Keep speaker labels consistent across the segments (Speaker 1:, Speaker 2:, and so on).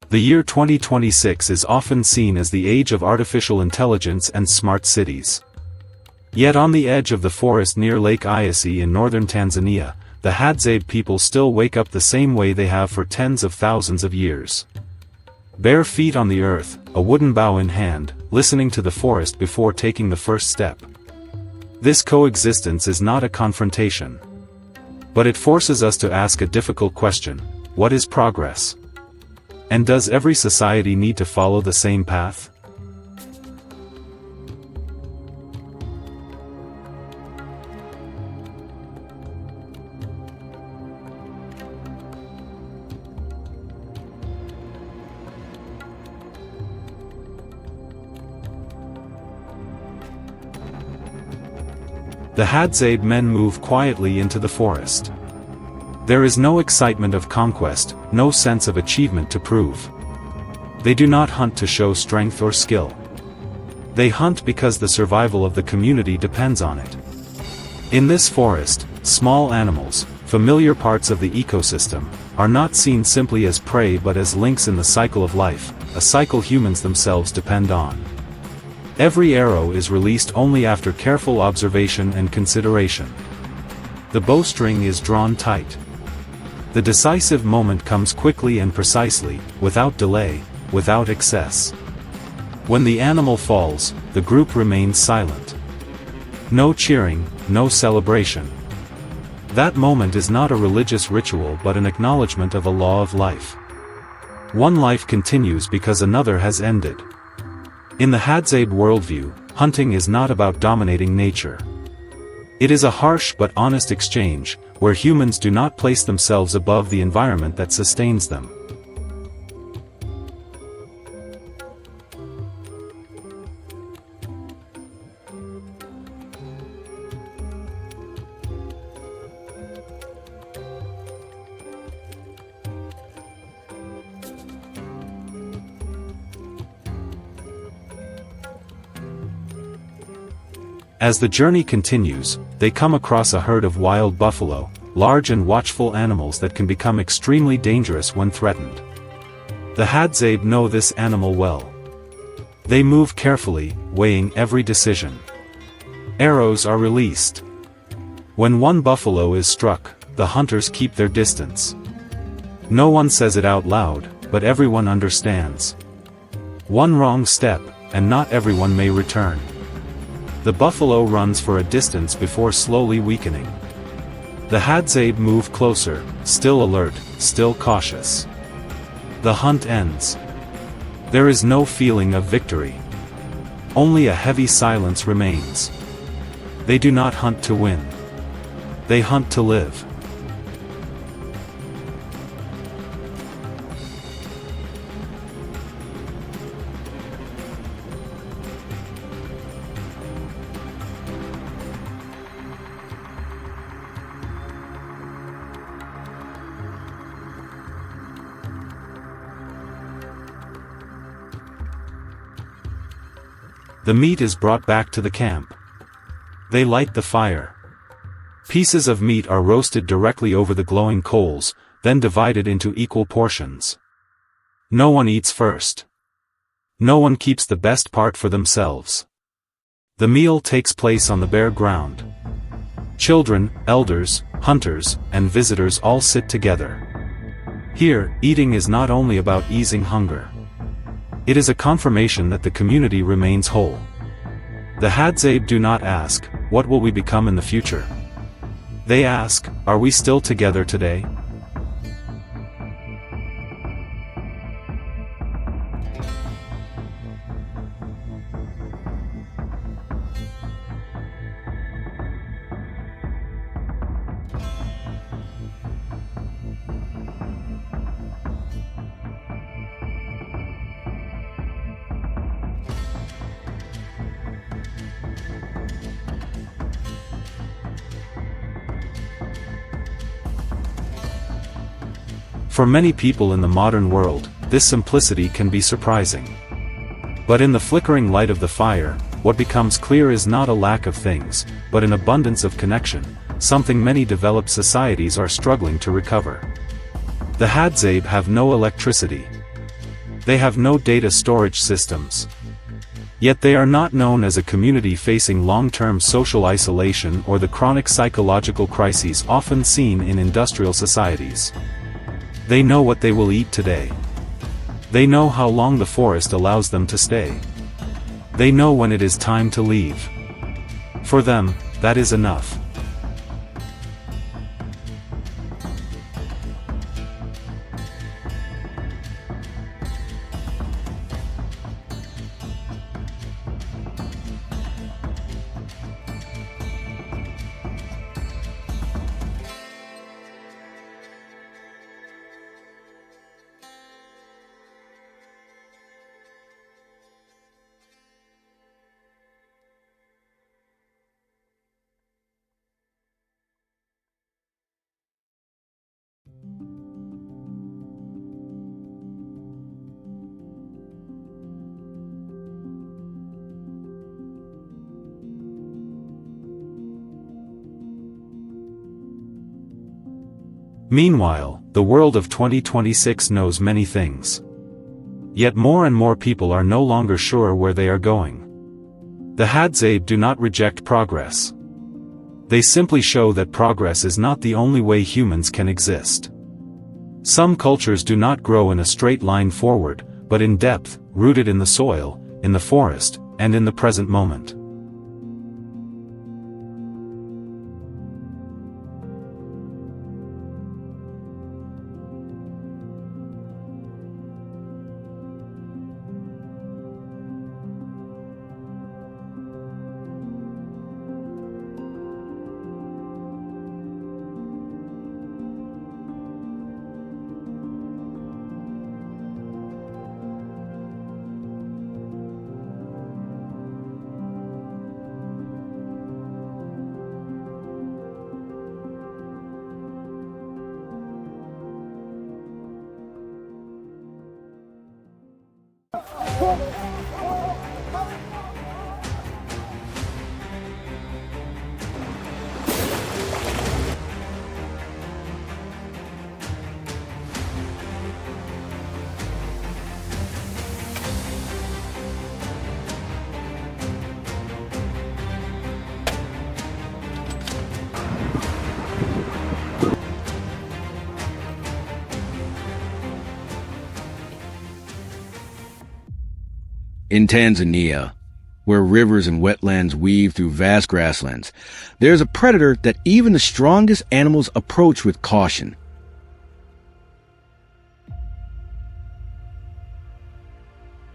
Speaker 1: The year 2026 is often seen as the age of artificial intelligence and smart cities. Yet on the edge of the forest near Lake Eyasi in northern Tanzania, the Hadzabe people still wake up the same way they have for tens of thousands of years. Bare feet on the earth, a wooden bow in hand, listening to the forest before taking the first step. This coexistence is not a confrontation. But it forces us to ask a difficult question: what is progress? And does every society need to follow the same path? The Hadzabe men move quietly into the forest. There is no excitement of conquest, no sense of achievement to prove. They do not hunt to show strength or skill. They hunt because the survival of the community depends on it. In this forest, small animals, familiar parts of the ecosystem, are not seen simply as prey but as links in the cycle of life, a cycle humans themselves depend on. Every arrow is released only after careful observation and consideration. The bowstring is drawn tight. The decisive moment comes quickly and precisely, without delay, without excess. When the animal falls, the group remains silent. No cheering, no celebration. That moment is not a religious ritual but an acknowledgement of a law of life. One life continues because another has ended. In the Hadzabe worldview, hunting is not about dominating nature. It is a harsh but honest exchange, where humans do not place themselves above the environment that sustains them. As the journey continues, they come across a herd of wild buffalo, large and watchful animals that can become extremely dangerous when threatened. The Hadzabe know this animal well. They move carefully, weighing every decision. Arrows are released. When one buffalo is struck, the hunters keep their distance. No one says it out loud, but everyone understands. One wrong step, and not everyone may return. The buffalo runs for a distance before slowly weakening. The Hadzabe move closer, still alert, still cautious. The hunt ends. There is no feeling of victory. Only a heavy silence remains. They do not hunt to win. They hunt to live. The meat is brought back to the camp. They light the fire. Pieces of meat are roasted directly over the glowing coals, then divided into equal portions. No one eats first. No one keeps the best part for themselves. The meal takes place on the bare ground. Children, elders, hunters, and visitors all sit together. Here, eating is not only about easing hunger. It is a confirmation that the community remains whole. The Hadzabe do not ask, "What will we become in the future?" They ask, "Are we still together today?" For many people in the modern world, this simplicity can be surprising. But in the flickering light of the fire, what becomes clear is not a lack of things, but an abundance of connection, something many developed societies are struggling to recover. The Hadzabe have no electricity. They have no data storage systems. Yet they are not known as a community facing long-term social isolation or the chronic psychological crises often seen in industrial societies. They know what they will eat today. They know how long the forest allows them to stay. They know when it is time to leave. For them, that is enough. Meanwhile, the world of 2026 knows many things. Yet more and more people are no longer sure where they are going. The Hadzabe do not reject progress. They simply show that progress is not the only way humans can exist. Some cultures do not grow in a straight line forward, but in depth, rooted in the soil, in the forest, and in the present moment.
Speaker 2: In Tanzania, where rivers and wetlands weave through vast grasslands, there's a predator that even the strongest animals approach with caution.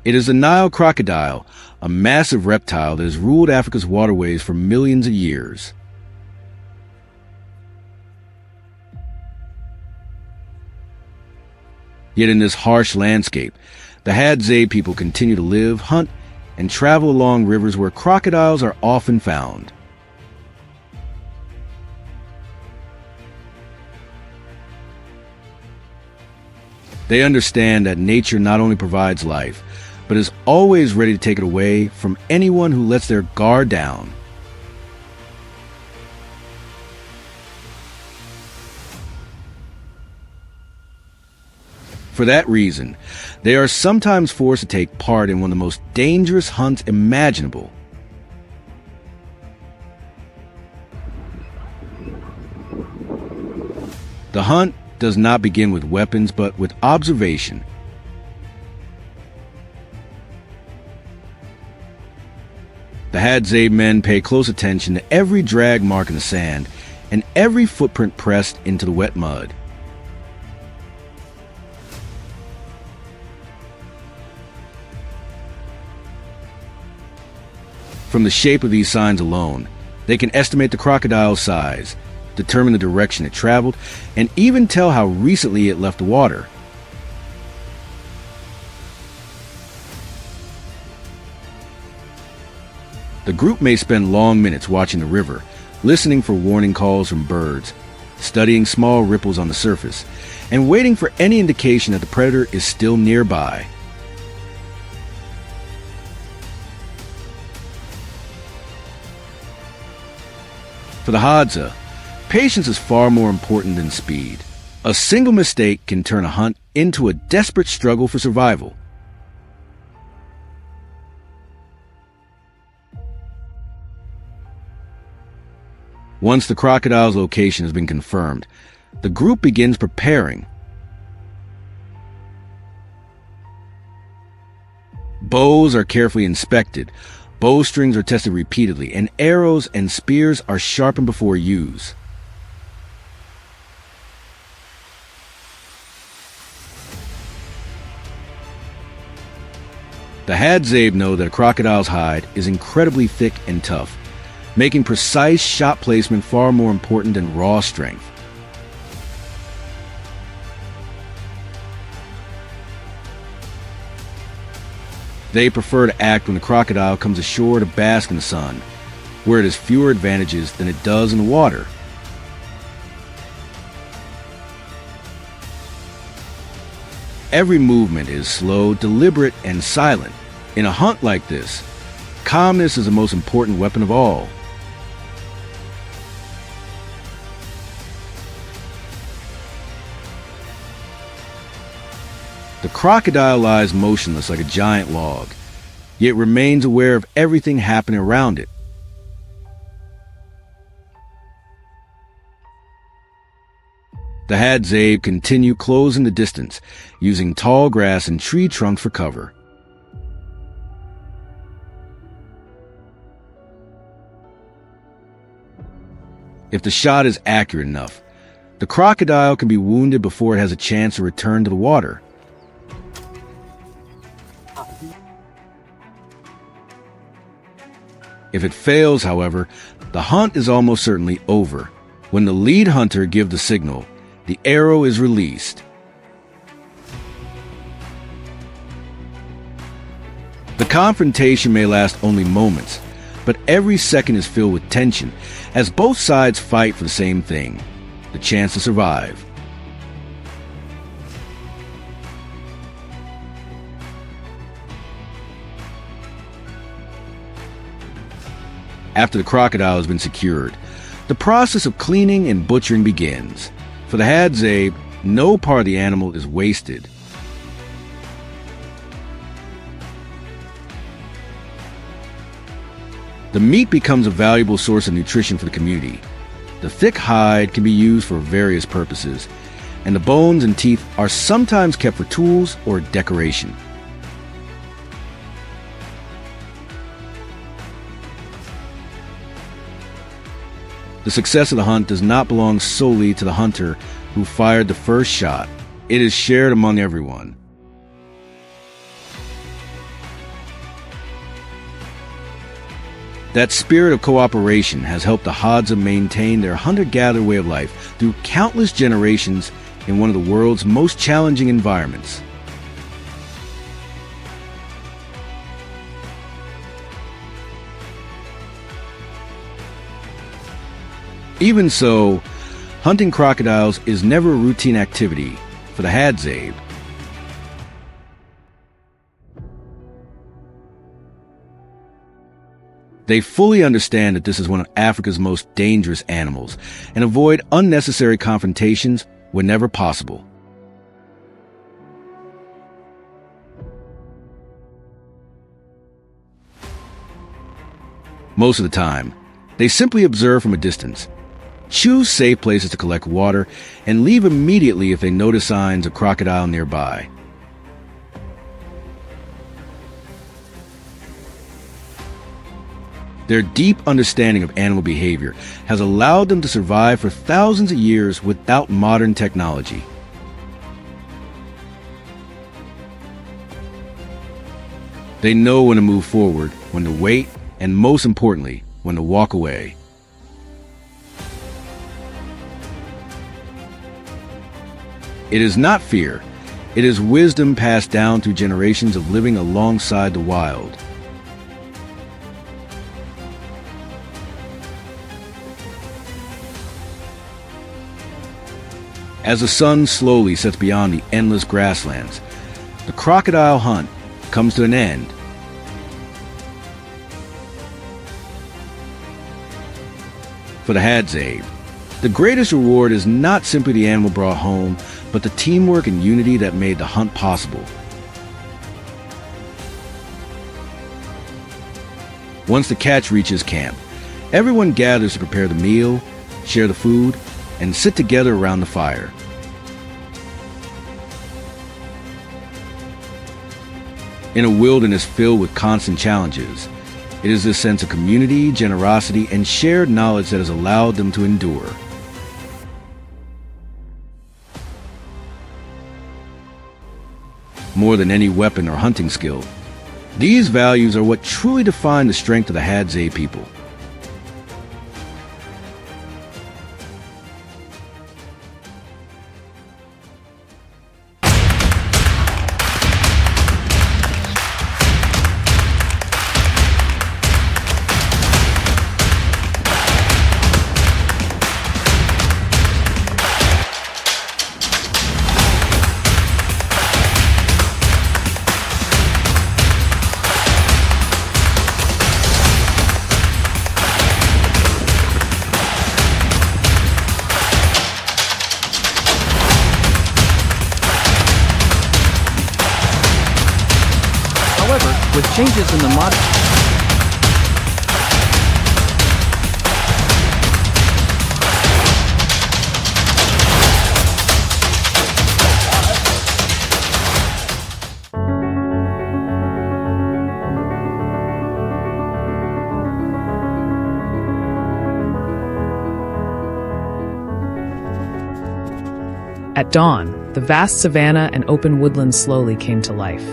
Speaker 2: It is the Nile crocodile, a massive reptile that has ruled Africa's waterways for millions of years. Yet in this harsh landscape, the Hadzabe people continue to live, hunt, and travel along rivers where crocodiles are often found. They understand that nature not only provides life, but is always ready to take it away from anyone who lets their guard down. For that reason, they are sometimes forced to take part in one of the most dangerous hunts imaginable. The hunt does not begin with weapons, but with observation. The Hadzabe men pay close attention to every drag mark in the sand and every footprint pressed into the wet mud. From the shape of these signs alone, they can estimate the crocodile's size, determine the direction it traveled, and even tell how recently it left the water. The group may spend long minutes watching the river, listening for warning calls from birds, studying small ripples on the surface, and waiting for any indication that the predator is still nearby. For the Hadza, patience is far more important than speed. A single mistake can turn a hunt into a desperate struggle for survival. Once the crocodile's location has been confirmed, the group begins preparing. Bows are carefully inspected, bowstrings are tested repeatedly, and arrows and spears are sharpened before use. The Hadzabe know that a crocodile's hide is incredibly thick and tough, making precise shot placement far more important than raw strength. They prefer to act when the crocodile comes ashore to bask in the sun, where it has fewer advantages than it does in the water. Every movement is slow, deliberate, and silent. In a hunt like this, calmness is the most important weapon of all. The crocodile lies motionless like a giant log, yet remains aware of everything happening around it. The Hadzabe continue closing the distance, using tall grass and tree trunks for cover. If the shot is accurate enough, the crocodile can be wounded before it has a chance to return to the water. If it fails, however, the hunt is almost certainly over. When the lead hunter gives the signal, the arrow is released. The confrontation may last only moments, but every second is filled with tension as both sides fight for the same thing, the chance to survive. After the crocodile has been secured, the process of cleaning and butchering begins. For the Hadzabe, no part of the animal is wasted. The meat becomes a valuable source of nutrition for the community. The thick hide can be used for various purposes, and the bones and teeth are sometimes kept for tools or decoration. The success of the hunt does not belong solely to the hunter who fired the first shot. It is shared among everyone. That spirit of cooperation has helped the Hadzabe maintain their hunter-gatherer way of life through countless generations in one of the world's most challenging environments. Even so, hunting crocodiles is never a routine activity for the Hadzabe. They fully understand that this is one of Africa's most dangerous animals and avoid unnecessary confrontations whenever possible. Most of the time, they simply observe from a distance, choose safe places to collect water, and leave immediately if they notice signs of crocodile nearby. Their deep understanding of animal behavior has allowed them to survive for thousands of years without modern technology. They know when to move forward, when to wait, and most importantly, when to walk away. It is not fear, it is wisdom passed down through generations of living alongside the wild. As the sun slowly sets beyond the endless grasslands, the crocodile hunt comes to an end. For the Hadzabe, the greatest reward is not simply the animal brought home, but the teamwork and unity that made the hunt possible. Once the catch reaches camp, Everyone gathers to prepare the meal, share the food, and sit together around the fire. In a wilderness filled with constant challenges, it is this sense of community, generosity, and shared knowledge that has allowed them to endure. More than any weapon or hunting skill, these values are what truly define the strength of the Hadzabe people.
Speaker 3: However, with changes in the modern
Speaker 4: At dawn, the vast savanna and open woodland slowly came to life.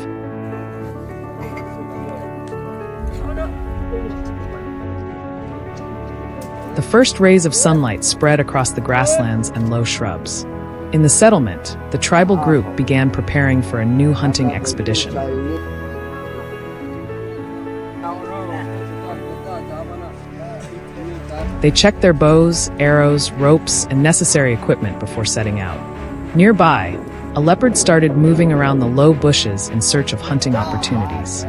Speaker 4: The first rays of sunlight spread across the grasslands and low shrubs. In the settlement, the tribal group began preparing for a new hunting expedition. They checked their bows, arrows, ropes, and necessary equipment before setting out. Nearby, a leopard started moving around the low bushes in search of hunting opportunities.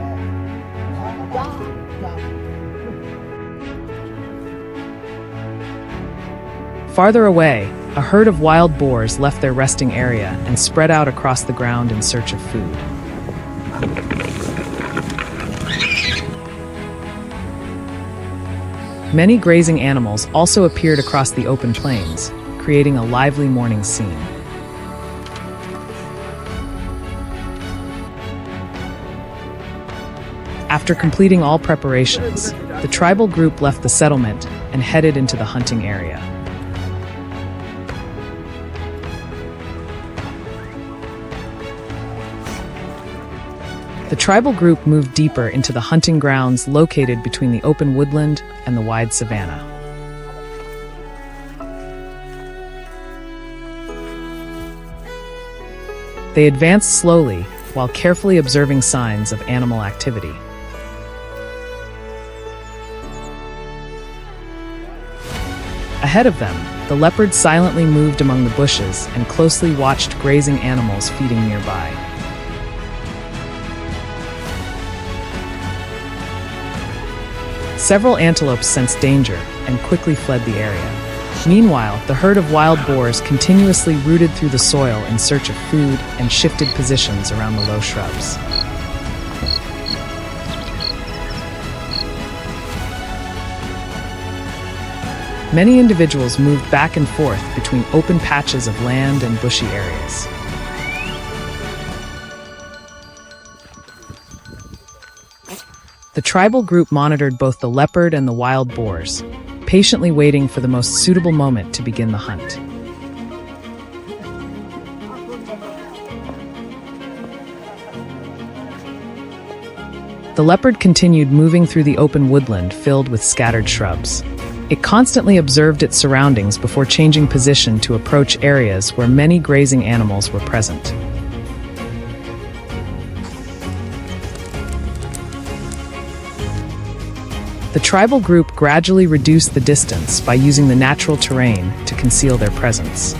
Speaker 4: Farther away, a herd of wild boars left their resting area and spread out across the ground in search of food. Many grazing animals also appeared across the open plains, creating a lively morning scene. After completing all preparations, the tribal group left the settlement and headed into the hunting area. The tribal group moved deeper into the hunting grounds located between the open woodland and the wide savanna. They advanced slowly while carefully observing signs of animal activity. Ahead of them, the leopard silently moved among the bushes and closely watched grazing animals feeding nearby. Several antelopes sensed danger and quickly fled the area. Meanwhile, the herd of wild boars continuously rooted through the soil in search of food and shifted positions around the low shrubs. Many individuals moved back and forth between open patches of land and bushy areas. The tribal group monitored both the leopard and the wild boars, patiently waiting for the most suitable moment to begin the hunt. The leopard continued moving through the open woodland filled with scattered shrubs. It constantly observed its surroundings before changing position to approach areas where many grazing animals were present. The tribal group gradually reduced the distance by using the natural terrain to conceal their presence.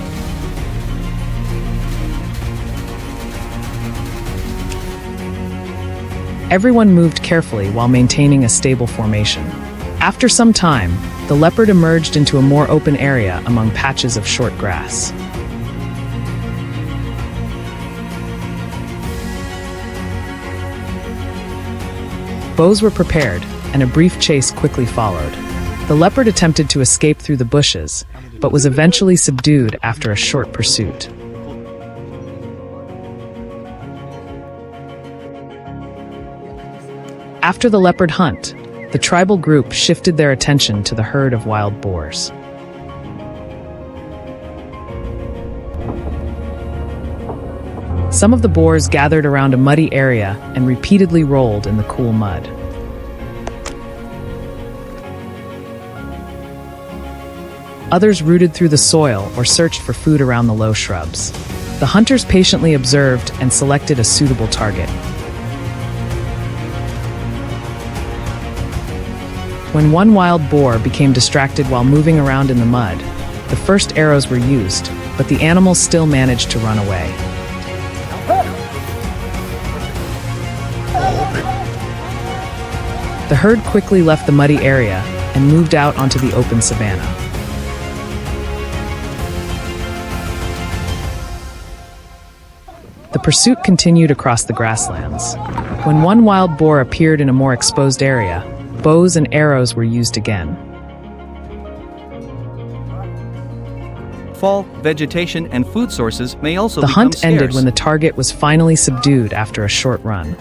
Speaker 4: Everyone moved carefully while maintaining a stable formation. After some time, the leopard emerged into a more open area among patches of short grass. Bows were prepared, and a brief chase quickly followed. The leopard attempted to escape through the bushes, but was eventually subdued after a short pursuit. After the leopard hunt, the tribal group shifted their attention to the herd of wild boars. Some of the boars gathered around a muddy area and repeatedly rolled in the cool mud. Others rooted through the soil or searched for food around the low shrubs. The hunters patiently observed and selected a suitable target. When one wild boar became distracted while moving around in the mud, the first arrows were used, but the animal still managed to run away. The herd quickly left the muddy area and moved out onto the open savanna. The pursuit continued across the grasslands. When one wild boar appeared in a more exposed area, bows and arrows were used again.
Speaker 3: Fall, vegetation, and food sources may also
Speaker 4: The
Speaker 3: become
Speaker 4: hunt ended
Speaker 3: scarce.
Speaker 4: when the target was finally subdued after a short run.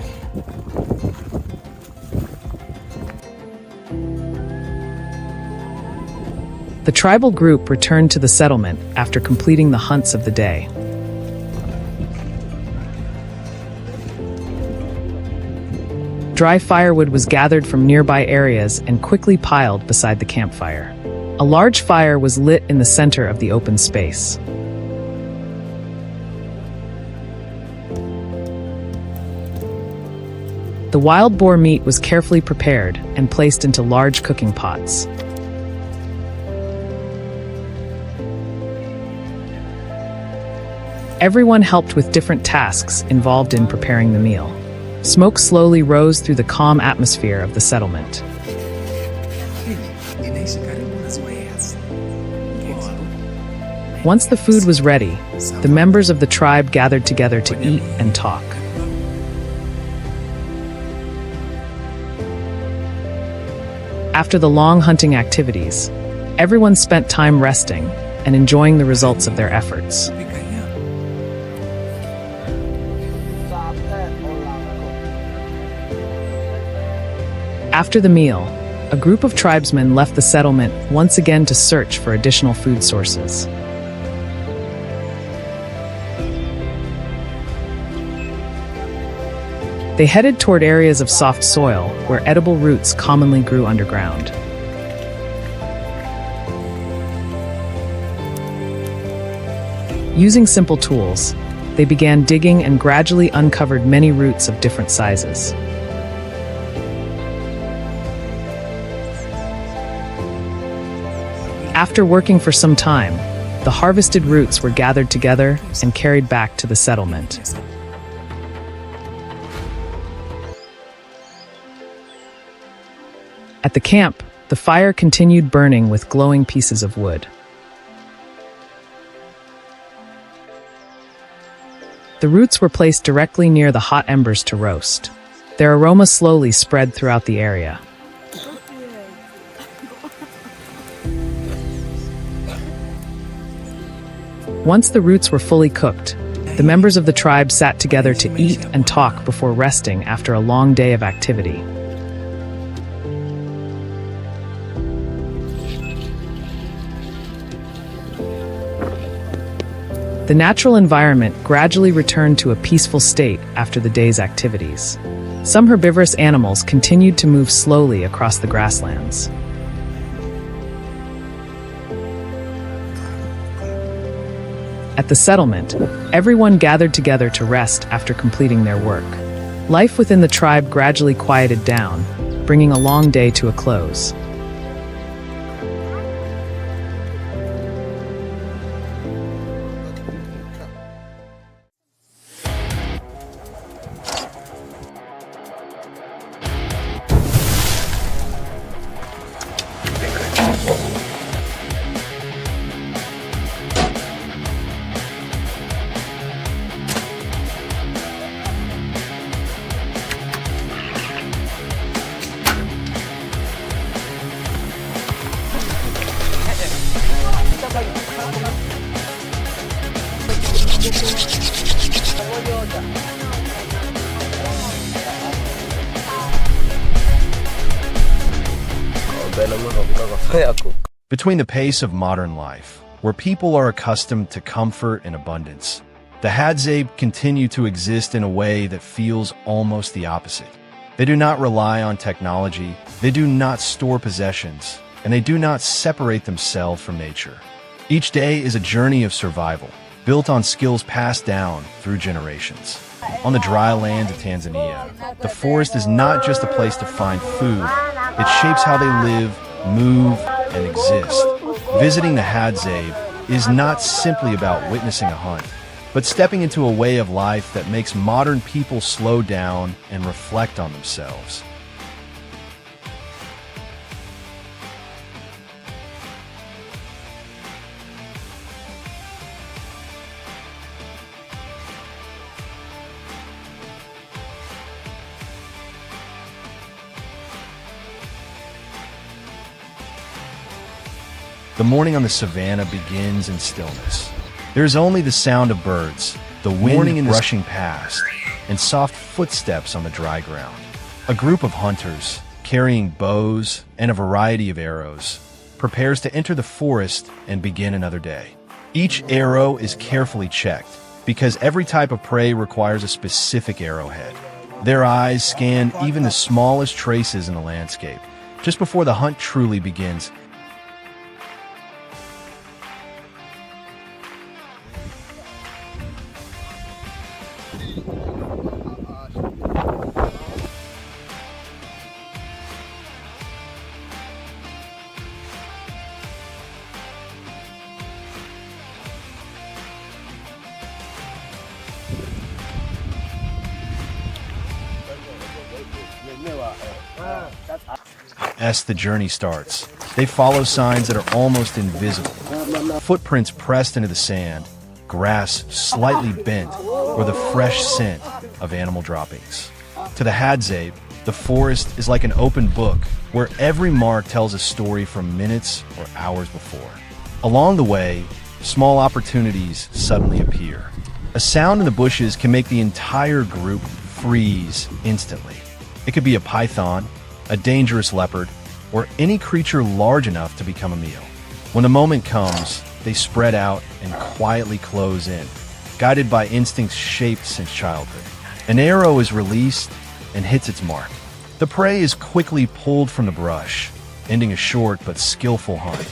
Speaker 4: The tribal group returned to the settlement after completing the hunts of the day. Dry firewood was gathered from nearby areas and quickly piled beside the campfire. A large fire was lit in the center of the open space. The wild boar meat was carefully prepared and placed into large cooking pots. Everyone helped with different tasks involved in preparing the meal. Smoke slowly rose through the calm atmosphere of the settlement. Once the food was ready, the members of the tribe gathered together to eat and talk. After the long hunting activities, everyone spent time resting and enjoying the results of their efforts. After the meal, a group of tribesmen left the settlement once again to search for additional food sources. They headed toward areas of soft soil where edible roots commonly grew underground. Using simple tools, they began digging and gradually uncovered many roots of different sizes. After working for some time, the harvested roots were gathered together and carried back to the settlement. At the camp, the fire continued burning with glowing pieces of wood. The roots were placed directly near the hot embers to roast. Their aroma slowly spread throughout the area. Once the roots were fully cooked, the members of the tribe sat together to eat and talk before resting after a long day of activity. The natural environment gradually returned to a peaceful state after the day's activities. Some herbivorous animals continued to move slowly across the grasslands. At the settlement, everyone gathered together to rest after completing their work. Life within the tribe gradually quieted down, bringing a long day to a close.
Speaker 5: Between the pace of modern life, where people are accustomed to comfort and abundance, the Hadzabe continue to exist in a way that feels almost the opposite. They do not rely on technology, they do not store possessions, and they do not separate themselves from nature. Each day is a journey of survival, built on skills passed down through generations. On the dry lands of Tanzania, the forest is not just a place to find food, it shapes how they live, move, and exist. Visiting the Hadzabe is not simply about witnessing a hunt, but stepping into a way of life that makes modern people slow down and reflect on themselves. The morning on the savannah begins in stillness. There is only the sound of birds, the wind rushing past, and soft footsteps on the dry ground. A group of hunters, carrying bows and a variety of arrows, prepares to enter the forest and begin another day. Each arrow is carefully checked, because every type of prey requires a specific arrowhead. Their eyes scan even the smallest traces in the landscape, just before the hunt truly begins. As the journey starts, they follow signs that are almost invisible. Footprints pressed into the sand, grass slightly bent, or the fresh scent of animal droppings. To the Hadzabe, the forest is like an open book where every mark tells a story from minutes or hours before. Along the way, small opportunities suddenly appear. A sound in the bushes can make the entire group freeze instantly. It could be a python, a dangerous leopard, or any creature large enough to become a meal. When the moment comes, they spread out and quietly close in, guided by instincts shaped since childhood. An arrow is released and hits its mark. The prey is quickly pulled from the brush, ending a short but skillful hunt.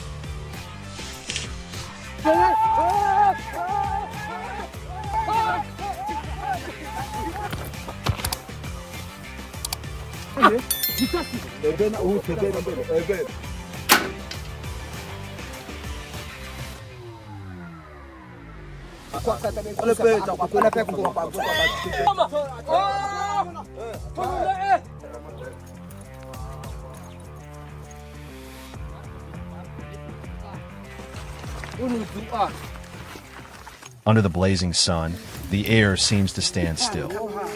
Speaker 5: Under the blazing sun, the air seems to stand still.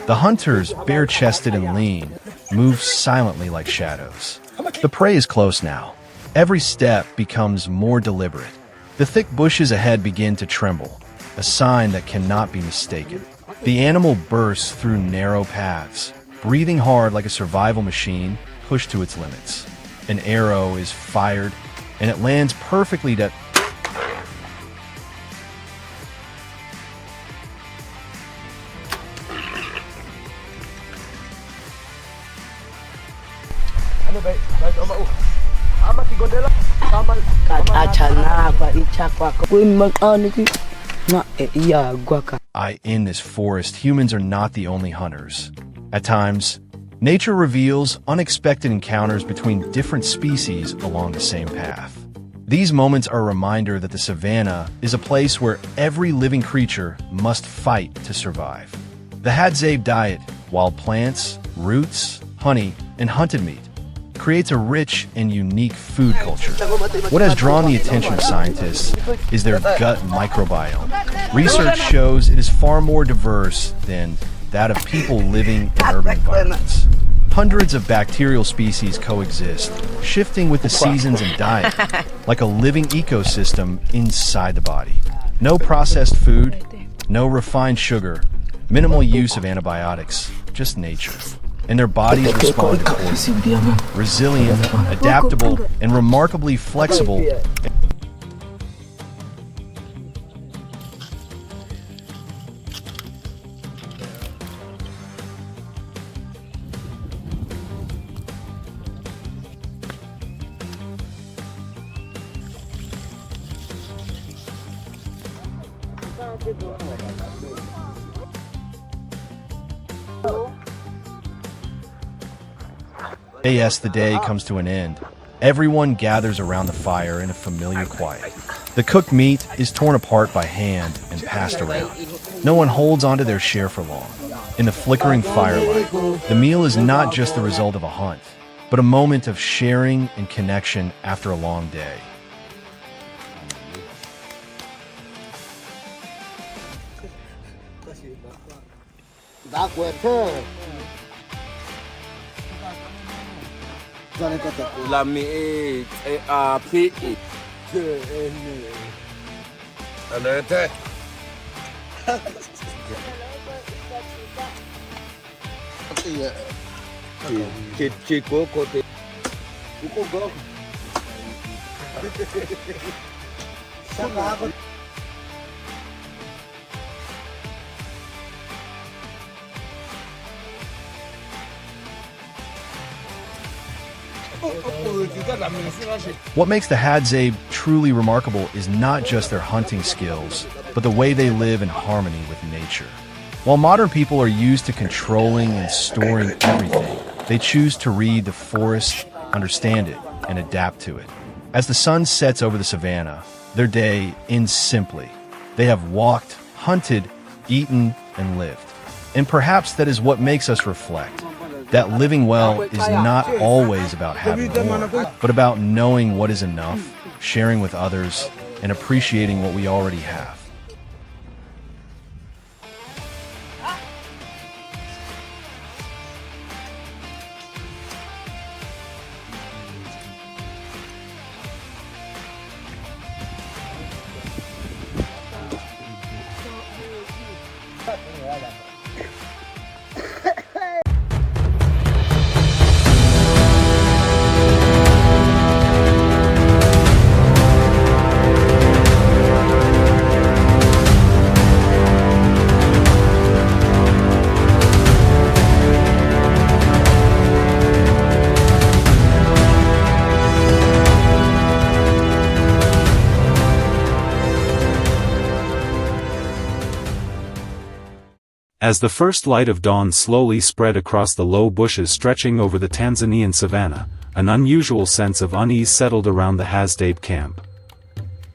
Speaker 5: The hunters, bare-chested and lean, move silently like shadows. The prey is close now. Every step becomes more deliberate. The thick bushes ahead begin to tremble, a sign that cannot be mistaken. The animal bursts through narrow paths, breathing hard like a survival machine pushed to its limits. An arrow is fired, and it lands perfectly to... In this forest, humans are not the only hunters. At times, nature reveals unexpected encounters between different species along the same path. These moments are a reminder that the savannah is a place where every living creature must fight to survive. The Hadzabe diet, wild plants, roots, honey, and hunted meat, creates a rich and unique food culture. What has drawn the attention of scientists is their gut microbiome. Research shows it is far more diverse than that of people living in urban environments. Hundreds of bacterial species coexist, shifting with the seasons and diet, like a living ecosystem inside the body. No processed food, No refined sugar, minimal use of antibiotics, just nature. And their bodies respond accordingly. Resilient, adaptable, and remarkably flexible. As the day comes to an end, everyone gathers around the fire in a familiar quiet. The cooked meat is torn apart by hand and passed around. No one holds onto their share for long. In the flickering firelight, the meal is not just the result of a hunt, but a moment of sharing and connection after a long day. What makes the Hadzabe truly remarkable is not just their hunting skills, but the way they live in harmony with nature. While modern people are used to controlling and storing everything, they choose to read the forest, understand it, and adapt to it. As the sun sets over the savanna, their day ends simply. They have walked, hunted, eaten, and lived. And perhaps that is what makes us reflect. That living well is not always about having more, but about knowing what is enough, sharing with others, and appreciating what we already have.
Speaker 1: As the first light of dawn slowly spread across the low bushes stretching over the Tanzanian savanna, an unusual sense of unease settled around the Hadzabe camp.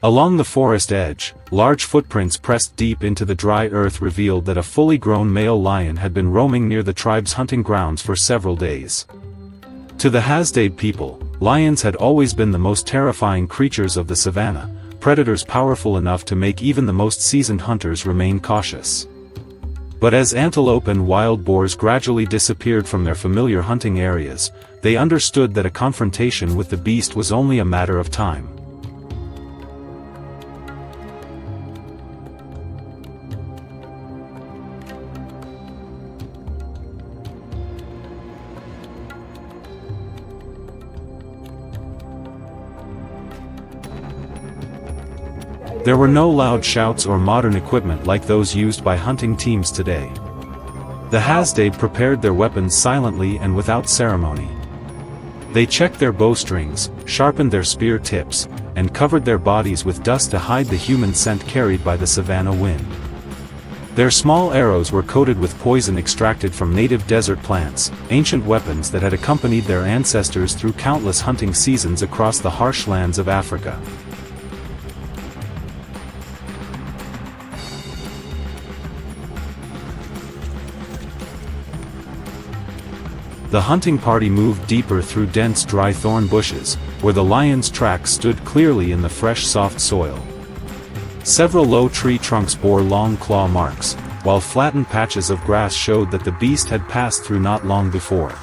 Speaker 1: Along the forest edge, large footprints pressed deep into the dry earth revealed that a fully grown male lion had been roaming near the tribe's hunting grounds for several days. To the Hadzabe people, lions had always been the most terrifying creatures of the savanna, predators powerful enough to make even the most seasoned hunters remain cautious. But as antelope and wild boars gradually disappeared from their familiar hunting areas, they understood that a confrontation with the beast was only a matter of time. There were no loud shouts or modern equipment like those used by hunting teams today. The Hadzabe prepared their weapons silently and without ceremony. They checked their bowstrings, sharpened their spear tips, and covered their bodies with dust to hide the human scent carried by the savanna wind. Their small arrows were coated with poison extracted from native desert plants, ancient weapons that had accompanied their ancestors through countless hunting seasons across the harsh lands of Africa. The hunting party moved deeper through dense dry thorn bushes, where the lion's tracks stood clearly in the fresh soft soil. Several low tree trunks bore long claw marks, while flattened patches of grass showed that the beast had passed through not long before.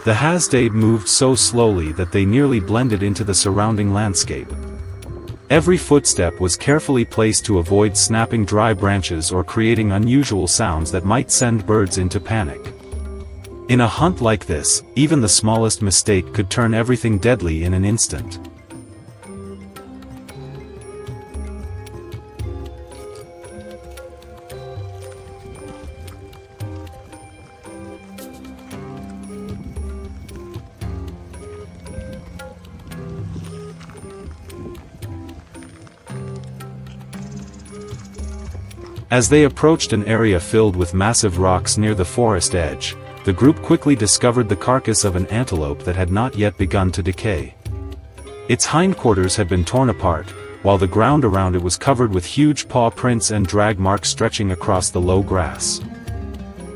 Speaker 1: The Hadzabe moved so slowly that they nearly blended into the surrounding landscape. Every footstep was carefully placed to avoid snapping dry branches or creating unusual sounds that might send birds into panic. In a hunt like this, even the smallest mistake could turn everything deadly in an instant. As they approached an area filled with massive rocks near the forest edge, the group quickly discovered the carcass of an antelope that had not yet begun to decay. Its hindquarters had been torn apart, while the ground around it was covered with huge paw prints and drag marks stretching across the low grass.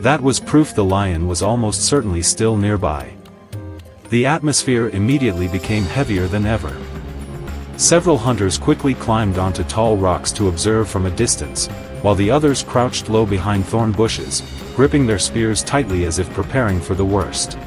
Speaker 1: That was proof the lion was almost certainly still nearby. The atmosphere immediately became heavier than ever. Several hunters quickly climbed onto tall rocks to observe from a distance, while the others crouched low behind thorn bushes, gripping their spears tightly as if preparing for the worst.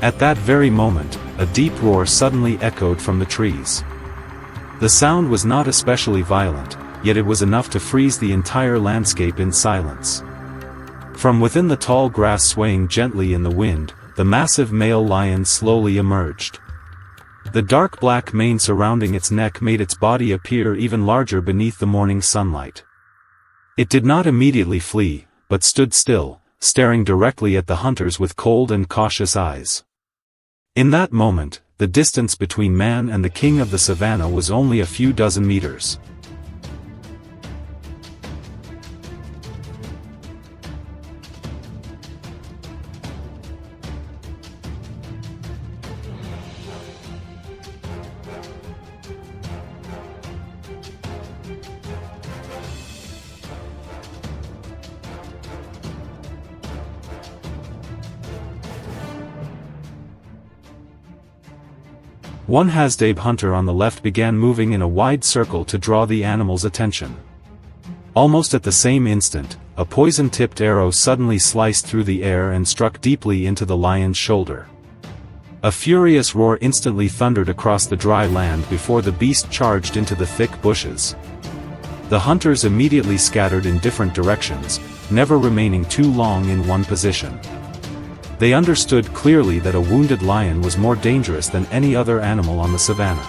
Speaker 1: At that very moment, a deep roar suddenly echoed from the trees. The sound was not especially violent, yet it was enough to freeze the entire landscape in silence. From within the tall grass swaying gently in the wind, the massive male lion slowly emerged. The dark black mane surrounding its neck made its body appear even larger beneath the morning sunlight. It did not immediately flee, but stood still, staring directly at the hunters with cold and cautious eyes. In that moment, the distance between man and the king of the savannah was only a few dozen meters. One Hadzabe hunter on the left began moving in a wide circle to draw the animal's attention. Almost at the same instant, a poison-tipped arrow suddenly sliced through the air and struck deeply into the lion's shoulder. A furious roar instantly thundered across the dry land before the beast charged into the thick bushes. The hunters immediately scattered in different directions, never remaining too long in one position. They understood clearly that a wounded lion was more dangerous than any other animal on the savannah.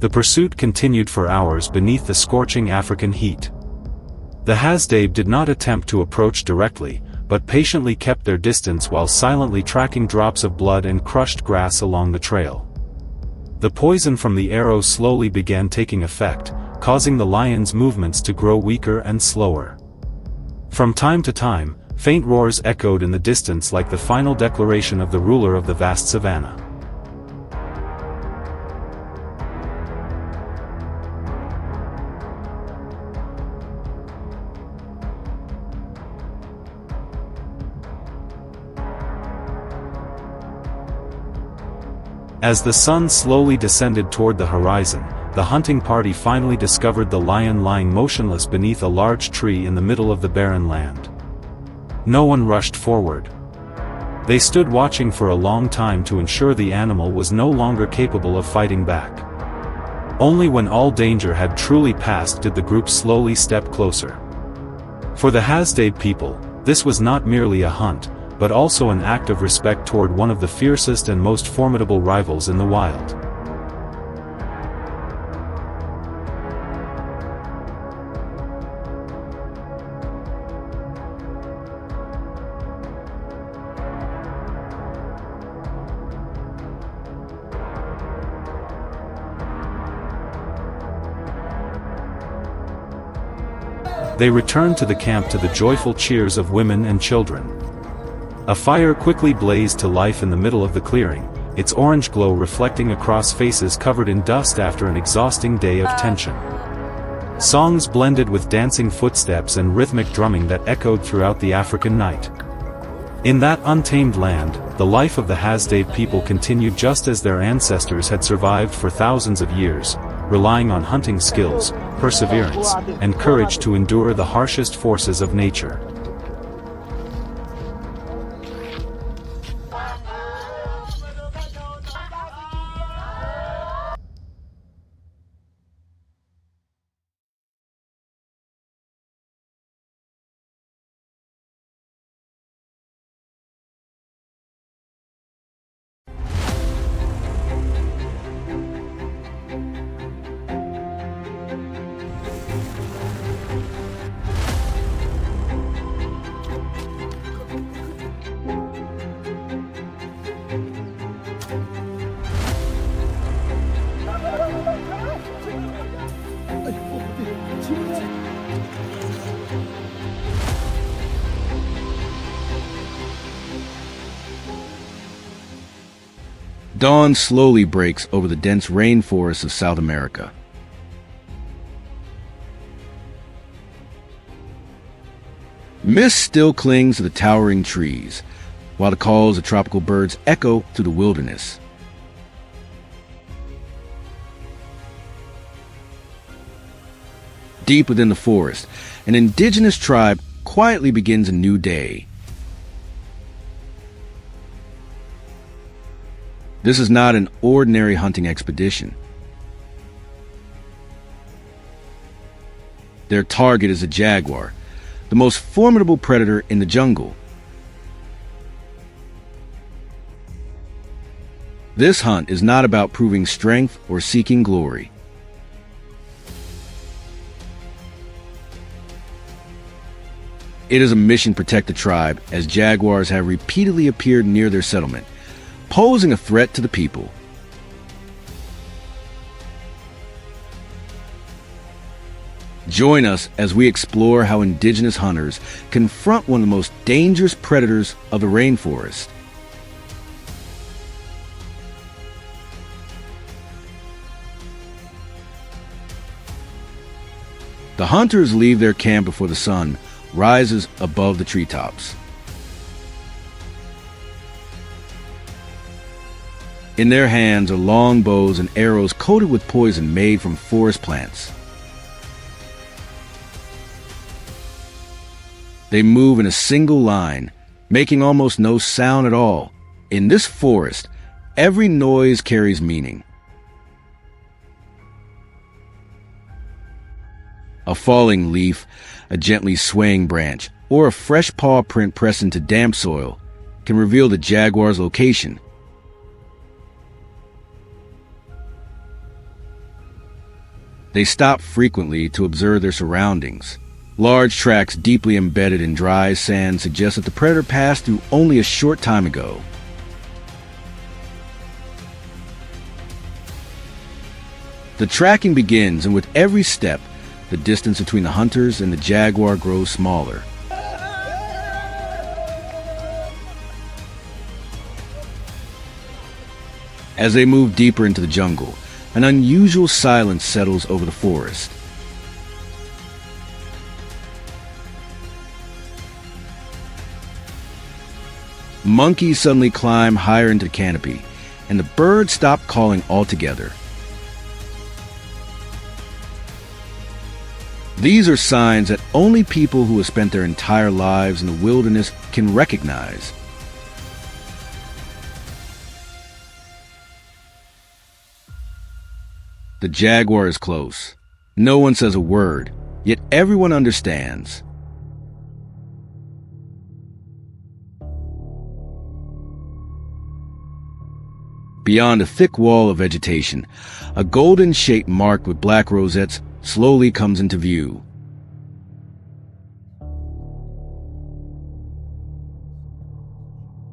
Speaker 1: The pursuit continued for hours beneath the scorching African heat. The Hadzabe did not attempt to approach directly, but patiently kept their distance while silently tracking drops of blood and crushed grass along the trail. The poison from the arrow slowly began taking effect, causing the lion's movements to grow weaker and slower. From time to time, faint roars echoed in the distance like the final declaration of the ruler of the vast savannah. As the sun slowly descended toward the horizon, the hunting party finally discovered the lion lying motionless beneath a large tree in the middle of the barren land. No one rushed forward. They stood watching for a long time to ensure the animal was no longer capable of fighting back. Only when all danger had truly passed did the group slowly step closer. For the Hadzabe people, this was not merely a hunt, but also an act of respect toward one of the fiercest and most formidable rivals in the wild. They return to the camp to the joyful cheers of women and children. A fire quickly blazed to life in the middle of the clearing, its orange glow reflecting across faces covered in dust after an exhausting day of tension. Songs blended with dancing footsteps and rhythmic drumming that echoed throughout the African night. In that untamed land, the life of the Hadzabe people continued just as their ancestors had survived for thousands of years, relying on hunting skills, perseverance, and courage to endure the harshest forces of nature.
Speaker 2: Dawn slowly breaks over the dense rainforests of South America. Mist still clings to the towering trees, while the calls of tropical birds echo through the wilderness. Deep within the forest, an indigenous tribe quietly begins a new day. This is not an ordinary hunting expedition. Their target is a jaguar, the most formidable predator in the jungle. This hunt is not about proving strength or seeking glory. It is a mission to protect the tribe, as jaguars have repeatedly appeared near their settlement, posing a threat to the people. Join us as we explore how indigenous hunters confront one of the most dangerous predators of the rainforest. The hunters leave their camp before the sun rises above the treetops. In their hands are long bows and arrows coated with poison made from forest plants. They move in a single line, making almost no sound at all. In this forest, every noise carries meaning. A falling leaf, a gently swaying branch, or a fresh paw print pressed into damp soil can reveal the jaguar's location. They stop frequently to observe their surroundings. Large tracks deeply embedded in dry sand suggest that the predator passed through only a short time ago. The tracking begins, and with every step, the distance between the hunters and the jaguar grows smaller. As they move deeper into the jungle, an unusual silence settles over the forest. Monkeys suddenly climb higher into the canopy, and the birds stop calling altogether. These are signs that only people who have spent their entire lives in the wilderness can recognize. The jaguar is close. No one says a word, yet everyone understands. Beyond a thick wall of vegetation, a golden shape marked with black rosettes slowly comes into view.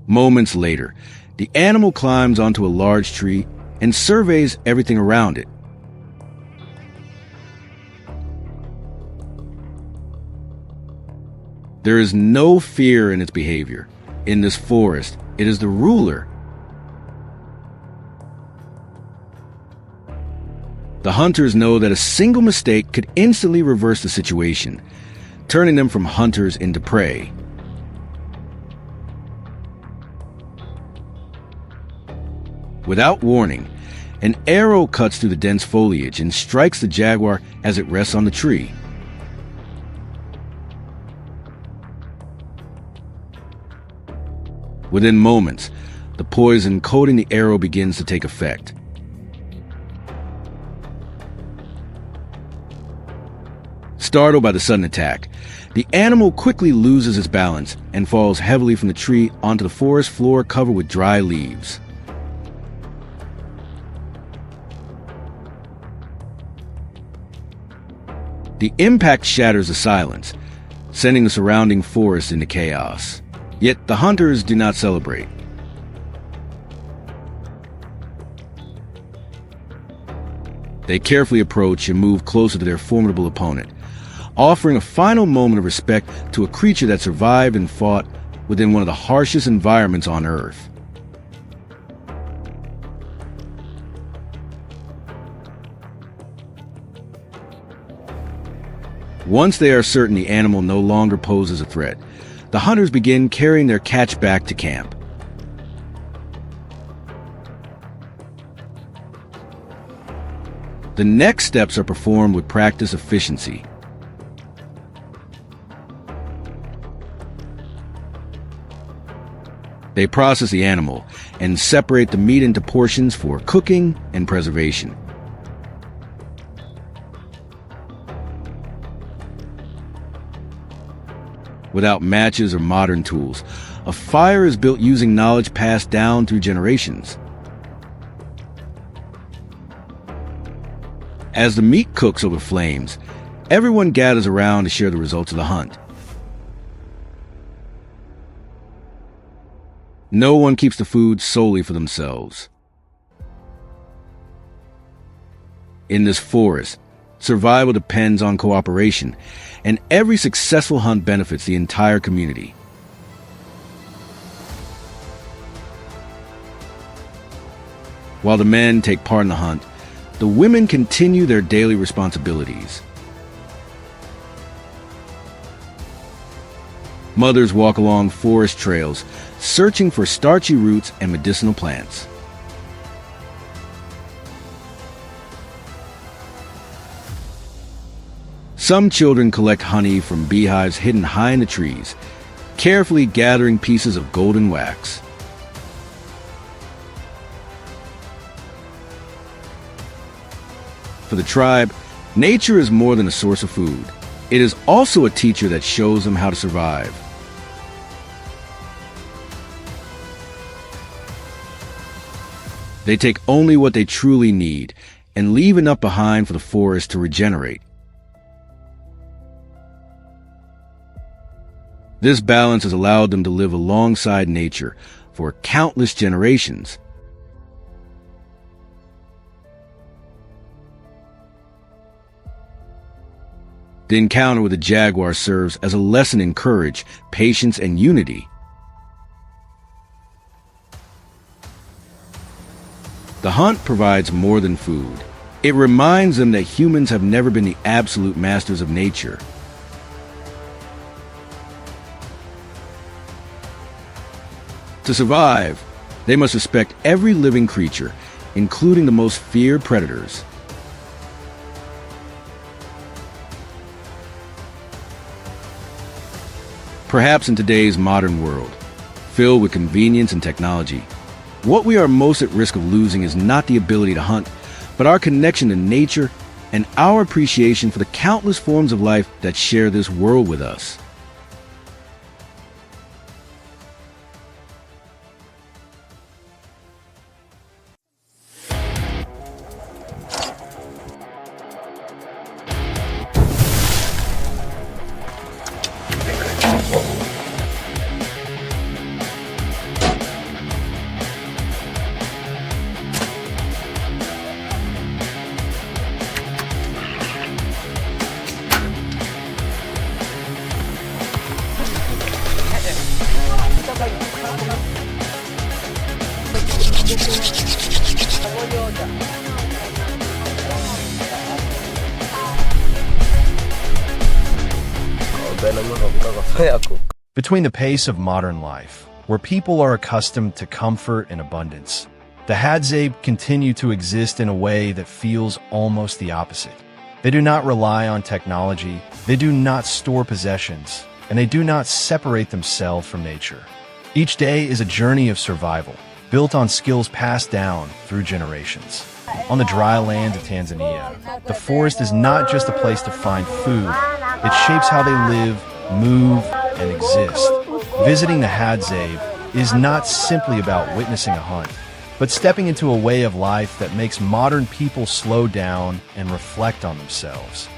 Speaker 2: Moments later, the animal climbs onto a large tree and surveys everything around it. There is no fear in its behavior. In this forest, it is the ruler. The hunters know that a single mistake could instantly reverse the situation, turning them from hunters into prey. Without warning, an arrow cuts through the dense foliage and strikes the jaguar as it rests on the tree. Within moments, the poison coating the arrow begins to take effect. Startled by the sudden attack, the animal quickly loses its balance and falls heavily from the tree onto the forest floor covered with dry leaves. The impact shatters the silence, sending the surrounding forest into chaos. Yet the hunters do not celebrate. They carefully approach and move closer to their formidable opponent, offering a final moment of respect to a creature that survived and fought within one of the harshest environments on Earth. Once they are certain the animal no longer poses a threat, the hunters begin carrying their catch back to camp. The next steps are performed with practiced efficiency. They process the animal and separate the meat into portions for cooking and preservation. Without matches or modern tools, a fire is built using knowledge passed down through generations. As the meat cooks over flames, everyone gathers around to share the results of the hunt. No one keeps the food solely for themselves. In this forest, survival depends on cooperation, and every successful hunt benefits the entire community. While the men take part in the hunt, the women continue their daily responsibilities. Mothers walk along forest trails, searching for starchy roots and medicinal plants. Some children collect honey from beehives hidden high in the trees, carefully gathering pieces of golden wax. For the tribe, nature is more than a source of food. It is also a teacher that shows them how to survive. They take only what they truly need and leave enough behind for the forest to regenerate. This balance has allowed them to live alongside nature for countless generations. The encounter with the jaguar serves as a lesson in courage, patience, and unity. The hunt provides more than food. It reminds them that humans have never been the absolute masters of nature. To survive, they must respect every living creature, including the most feared predators. Perhaps in today's modern world, filled with convenience and technology, what we are most at risk of losing is not the ability to hunt, but our connection to nature and our appreciation for the countless forms of life that share this world with us.
Speaker 5: Between the pace of modern life, where people are accustomed to comfort and abundance, the Hadzabe continue to exist in a way that feels almost the opposite. They do not rely on technology, they do not store possessions, and they do not separate themselves from nature. Each day is a journey of survival, built on skills passed down through generations. On the dry land of Tanzania, the forest is not just a place to find food, it shapes how they live, move, and exist. Visiting the Hadzabe is not simply about witnessing a hunt, but stepping into a way of life that makes modern people slow down and reflect on themselves.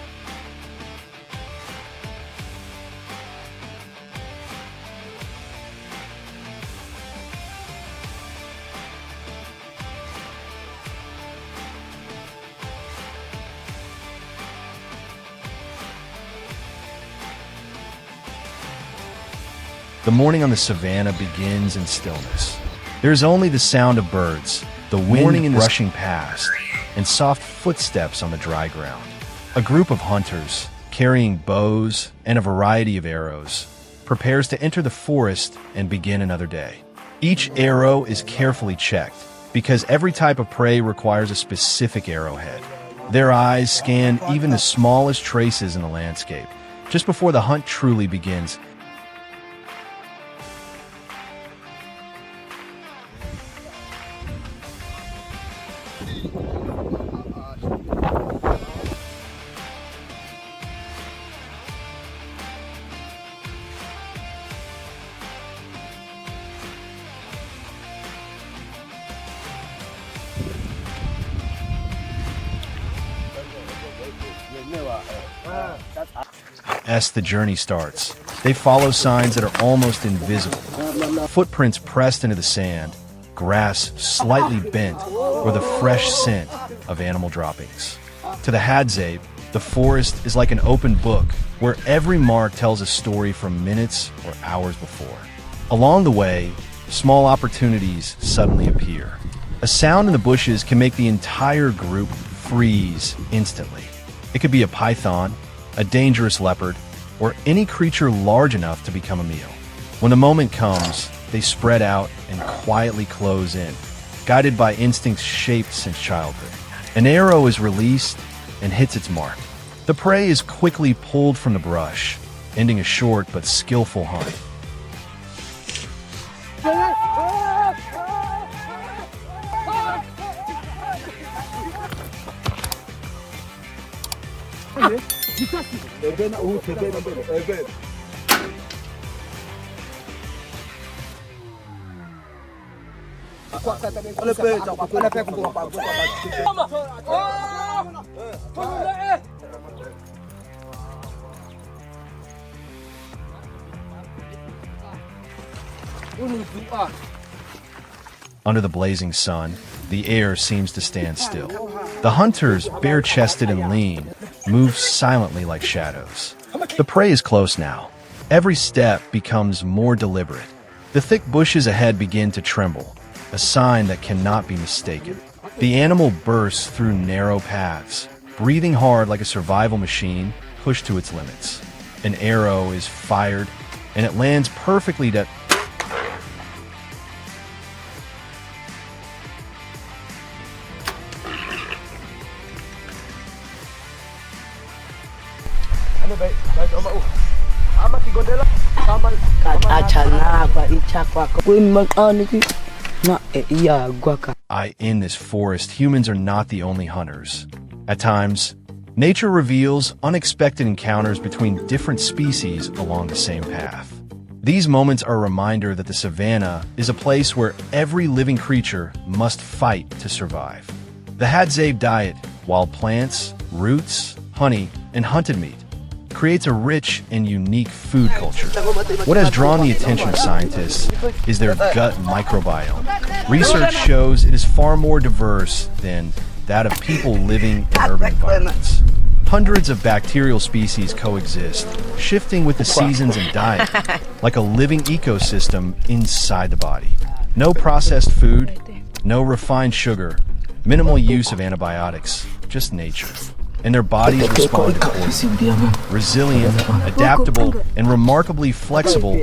Speaker 5: The morning on the savannah begins in stillness. There is only the sound of birds, the wind rushing past, and soft footsteps on the dry ground. A group of hunters, carrying bows and a variety of arrows, prepares to enter the forest and begin another day. Each arrow is carefully checked, because every type of prey requires a specific arrowhead. Their eyes scan even the smallest traces in the landscape, just before the hunt truly begins. As the journey starts, they follow signs that are almost invisible. Footprints pressed into the sand, grass slightly bent, or the fresh scent of animal droppings. To the Hadzabe, the forest is like an open book where every mark tells a story from minutes or hours before. Along the way, small opportunities suddenly appear. A sound in the bushes can make the entire group freeze instantly. It could be a python, a dangerous leopard, or any creature large enough to become a meal. When the moment comes, they spread out and quietly close in, guided by instincts shaped since childhood. An arrow is released and hits its mark. The prey is quickly pulled from the brush, ending a short but skillful hunt. Under the blazing sun, the air seems to stand still. The hunters, bare-chested and lean, move silently like shadows. The prey is close now. Every step becomes more deliberate. The thick bushes ahead begin to tremble, a sign that cannot be mistaken. The animal bursts through narrow paths, breathing hard like a survival machine pushed to its limits. An arrow is fired, and it lands perfectly to... In this forest, humans are not the only hunters. At times, nature reveals unexpected encounters between different species along the same path. These moments are a reminder that the savannah is a place where every living creature must fight to survive. The Hadzabe diet, wild plants, roots, honey, and hunted meat, creates a rich and unique food culture. What has drawn the attention of scientists is their gut microbiome. Research shows it is far more diverse than that of people living in urban environments. Hundreds of bacterial species coexist, shifting with the seasons and diet, like a living ecosystem inside the body. No processed food, No refined sugar, minimal use of antibiotics, just nature. And their bodies respond accordingly. Resilient, adaptable, and remarkably flexible.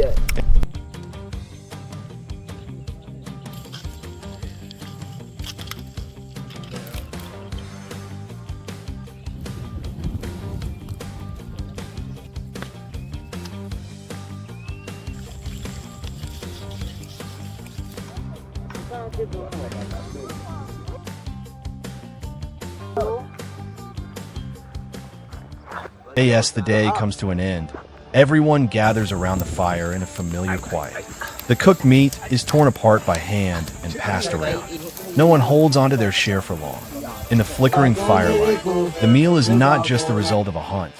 Speaker 5: As the day comes to an end, everyone gathers around the fire in a familiar quiet. The cooked meat is torn apart by hand and passed around. No one holds onto their share for long. In the flickering firelight, the meal is not just the result of a hunt,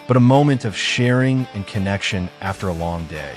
Speaker 5: but a moment of sharing and connection after a long day.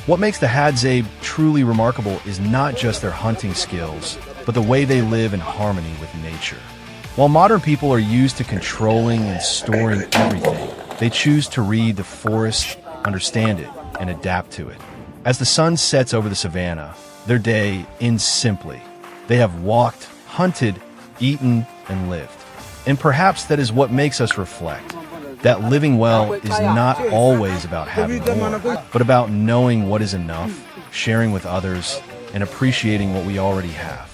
Speaker 5: What makes the Hadzabe truly remarkable is not just their hunting skills, but the way they live in harmony with nature. While modern people are used to controlling and storing everything, they choose to read the forest, understand it, and adapt to it. As the sun sets over the savanna, their day ends simply. They have walked, hunted, eaten, and lived. And perhaps that is what makes us reflect. That living well is not always about having more, but about knowing what is enough, sharing with others, and appreciating what we already have.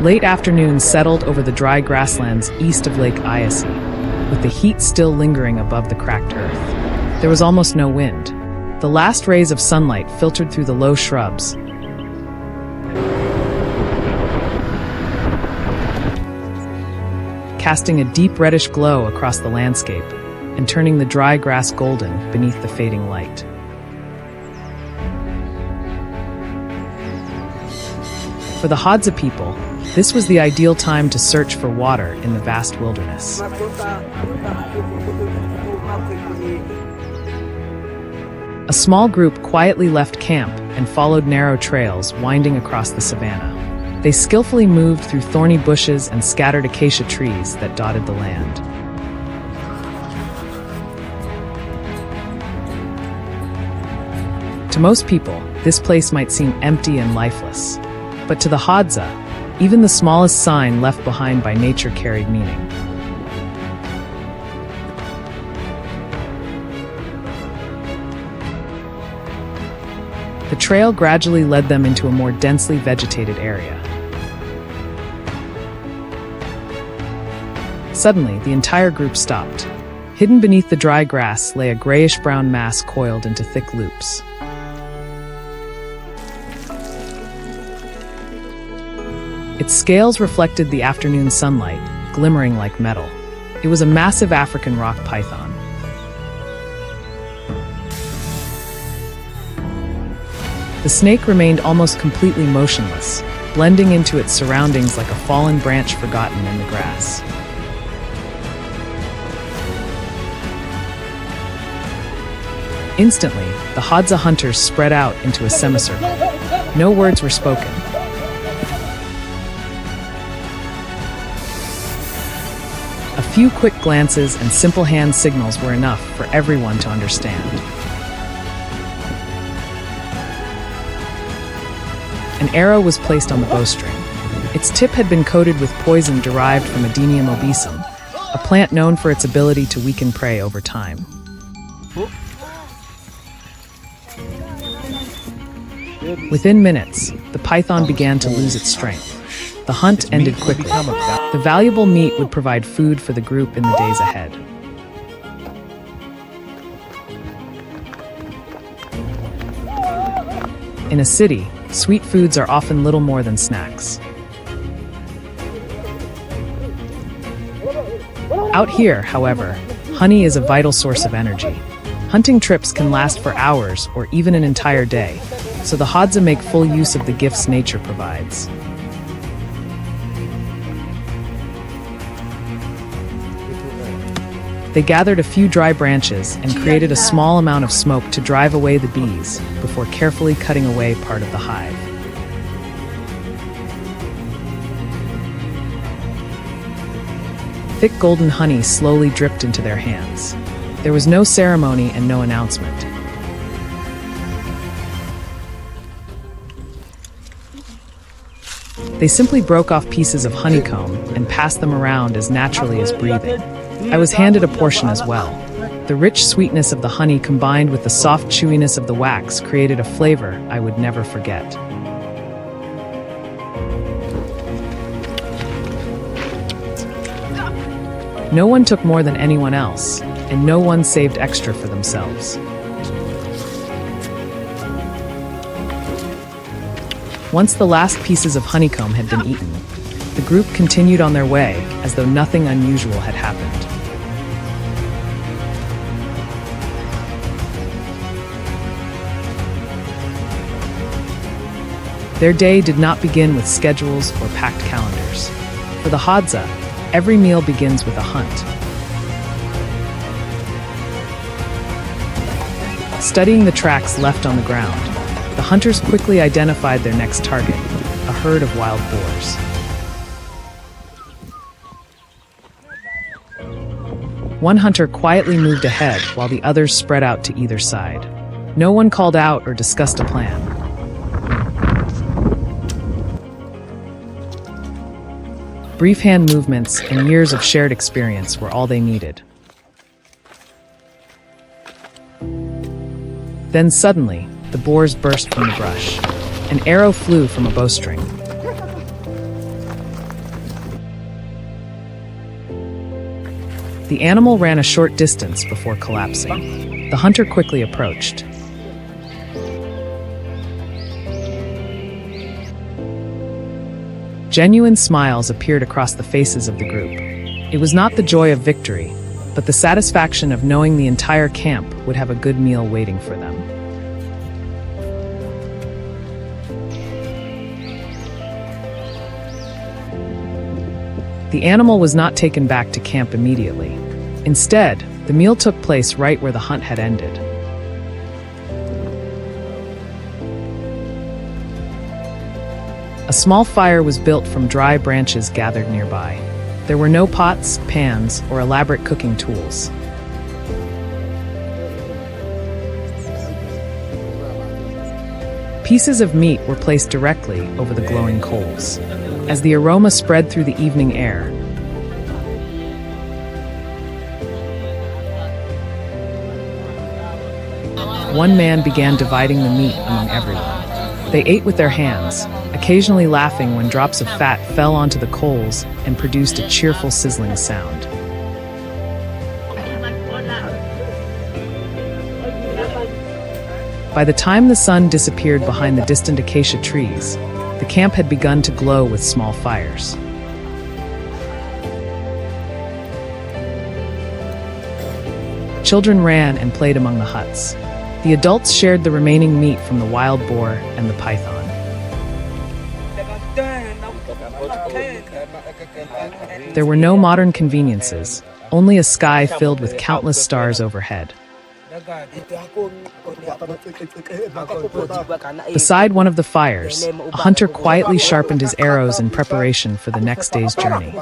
Speaker 4: Late afternoon settled over the dry grasslands east of Lake Iasi, with the heat still lingering above the cracked earth. There was almost no wind. The last rays of sunlight filtered through the low shrubs, casting a deep reddish glow across the landscape and turning the dry grass golden beneath the fading light. For the Hadza people, this was the ideal time to search for water in the vast wilderness. A small group quietly left camp and followed narrow trails winding across the savanna. They skillfully moved through thorny bushes and scattered acacia trees that dotted the land. To most people, this place might seem empty and lifeless, but to the Hadza, even the smallest sign left behind by nature carried meaning. The trail gradually led them into a more densely vegetated area. Suddenly, the entire group stopped. Hidden beneath the dry grass lay a grayish-brown mass coiled into thick loops. Its scales reflected the afternoon sunlight, glimmering like metal. It was a massive African rock python. The snake remained almost completely motionless, blending into its surroundings like a fallen branch forgotten in the grass. Instantly, the Hadza hunters spread out into a semicircle. No words were spoken. A few quick glances and simple hand signals were enough for everyone to understand. An arrow was placed on the bowstring. Its tip had been coated with poison derived from Adenium obesum, a plant known for its ability to weaken prey over time. Within minutes, the python began to lose its strength. The hunt ended quickly. The valuable meat would provide food for the group in the days ahead. In a city, sweet foods are often little more than snacks. Out here, however, honey is a vital source of energy. Hunting trips can last for hours or even an entire day, so the Hadza make full use of the gifts nature provides. They gathered a few dry branches and created a small amount of smoke to drive away the bees before carefully cutting away part of the hive. Thick golden honey slowly dripped into their hands. There was no ceremony and no announcement. They simply broke off pieces of honeycomb and passed them around as naturally as breathing. I was handed a portion as well. The rich sweetness of the honey combined with the soft chewiness of the wax created a flavor I would never forget. No one took more than anyone else, and no one saved extra for themselves. Once the last pieces of honeycomb had been eaten, the group continued on their way as though nothing unusual had happened. Their day did not begin with schedules or packed calendars. For the Hadza, every meal begins with a hunt. Studying the tracks left on the ground, the hunters quickly identified their next target, a herd of wild boars. One hunter quietly moved ahead while the others spread out to either side. No one called out or discussed a plan. Brief hand movements and years of shared experience were all they needed. Then suddenly, the boars burst from the brush. An arrow flew from a bowstring. The animal ran a short distance before collapsing. The hunter quickly approached. Genuine smiles appeared across the faces of the group. It was not the joy of victory, but the satisfaction of knowing the entire camp would have a good meal waiting for them. The animal was not taken back to camp immediately. Instead, the meal took place right where the hunt had ended. A small fire was built from dry branches gathered nearby. There were no pots, pans, or elaborate cooking tools. Pieces of meat were placed directly over the glowing coals. As the aroma spread through the evening air, one man began dividing the meat among everyone. They ate with their hands, occasionally laughing when drops of fat fell onto the coals and produced a cheerful sizzling sound. By the time the sun disappeared behind the distant acacia trees, The camp had begun to glow with small fires. Children ran and played among the huts. The adults shared the remaining meat from the wild boar and the python. There were no modern conveniences, only a sky filled with countless stars overhead. Beside one of the fires, a hunter quietly sharpened his arrows in preparation for the next day's journey.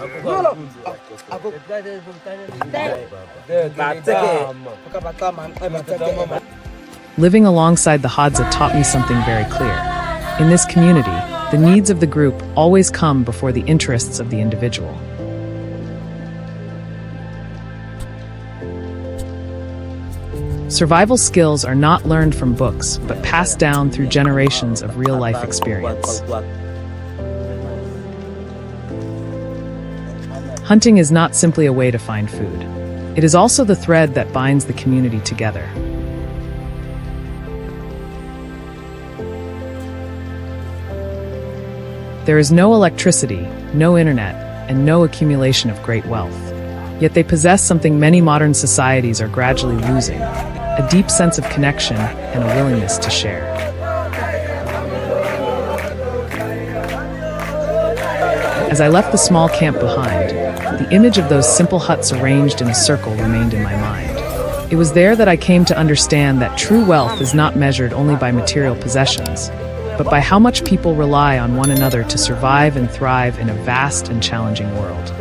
Speaker 4: Living alongside the Hadza taught me something very clear. In this community, the needs of the group always come before the interests of the individual. Survival skills are not learned from books, but passed down through generations of real-life experience. Hunting is not simply a way to find food. It is also the thread that binds the community together. There is no electricity, no internet, and no accumulation of great wealth. Yet they possess something many modern societies are gradually losing: a deep sense of connection and a willingness to share. As I left the small camp behind, the image of those simple huts arranged in a circle remained in my mind. It was there that I came to understand that true wealth is not measured only by material possessions, but by how much people rely on one another to survive and thrive in a vast and challenging world.